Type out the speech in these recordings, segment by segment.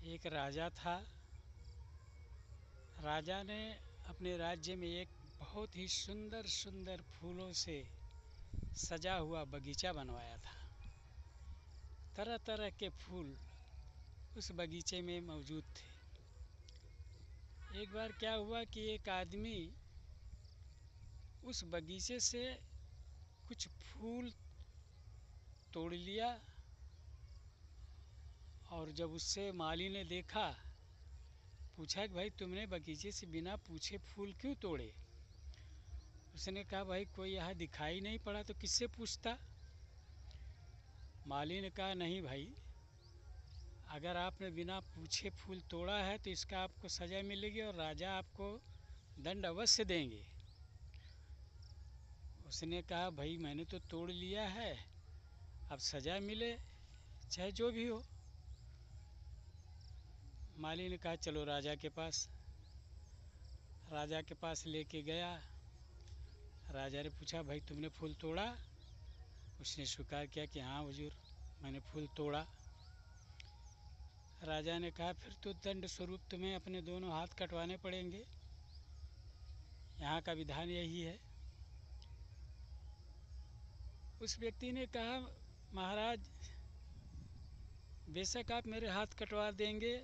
एक राजा था। राजा ने अपने राज्य में एक बहुत ही सुंदर सुंदर फूलों से सजा हुआ बगीचा बनवाया था। तरह तरह के फूल उस बगीचे में मौजूद थे। एक बार क्या हुआ कि एक आदमी उस बगीचे से कुछ फूल तोड़ लिया और जब उससे माली ने देखा, पूछा कि भाई तुमने बगीचे से बिना पूछे फूल क्यों तोड़े? उसने कहा भाई कोई यहाँ दिखाई नहीं पड़ा तो किससे पूछता। माली ने कहा नहीं भाई, अगर आपने बिना पूछे फूल तोड़ा है तो इसका आपको सज़ा मिलेगी और राजा आपको दंड अवश्य देंगे। उसने कहा भाई मैंने तो तोड़ लिया है, अब सज़ा मिले चाहे जो भी हो। माली ने कहा चलो राजा के पास। राजा के पास लेके गया। राजा ने पूछा भाई तुमने फूल तोड़ा? उसने स्वीकार किया कि हाँ हुजूर, मैंने फूल तोड़ा। राजा ने कहा फिर तो दंड स्वरूप तुम्हें अपने दोनों हाथ कटवाने पड़ेंगे, यहाँ का विधान यही है। उस व्यक्ति ने कहा महाराज बेशक आप मेरे हाथ कटवा देंगे,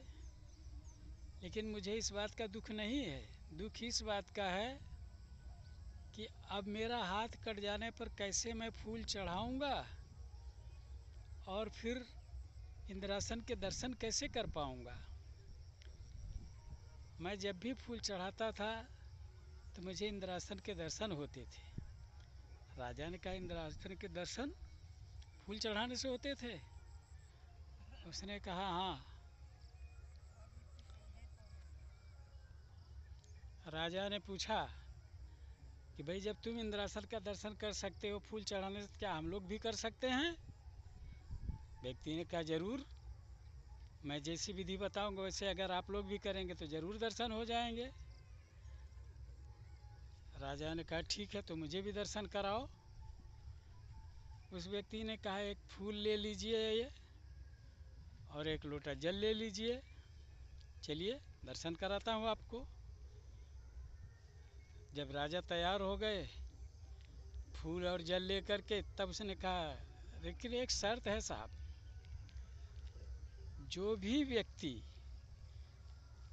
लेकिन मुझे इस बात का दुख नहीं है। दुख इस बात का है कि अब मेरा हाथ कट जाने पर कैसे मैं फूल चढ़ाऊंगा और फिर इंद्रासन के दर्शन कैसे कर पाऊंगा। मैं जब भी फूल चढ़ाता था तो मुझे इंद्रासन के दर्शन होते थे। राजा ने कहा इंद्रासन के दर्शन फूल चढ़ाने से होते थे? उसने कहा हाँ। राजा ने पूछा कि भाई जब तुम इंद्रासन का दर्शन कर सकते हो फूल चढ़ाने से, क्या हम लोग भी कर सकते हैं? व्यक्ति ने कहा जरूर, मैं जैसी विधि बताऊंगा वैसे अगर आप लोग भी करेंगे तो ज़रूर दर्शन हो जाएंगे। राजा ने कहा ठीक है तो मुझे भी दर्शन कराओ। उस व्यक्ति ने कहा एक फूल ले लीजिए ये और एक लोटा जल ले लीजिए, चलिए दर्शन कराता हूँ आपको। जब राजा तैयार हो गए फूल और जल लेकर के, तब उसने कहा लेकिन एक शर्त है साहब, जो भी व्यक्ति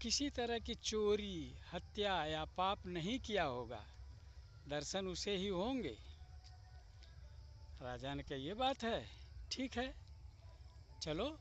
किसी तरह की चोरी हत्या या पाप नहीं किया होगा दर्शन उसे ही होंगे। राजा ने कहा ये बात है, ठीक है चलो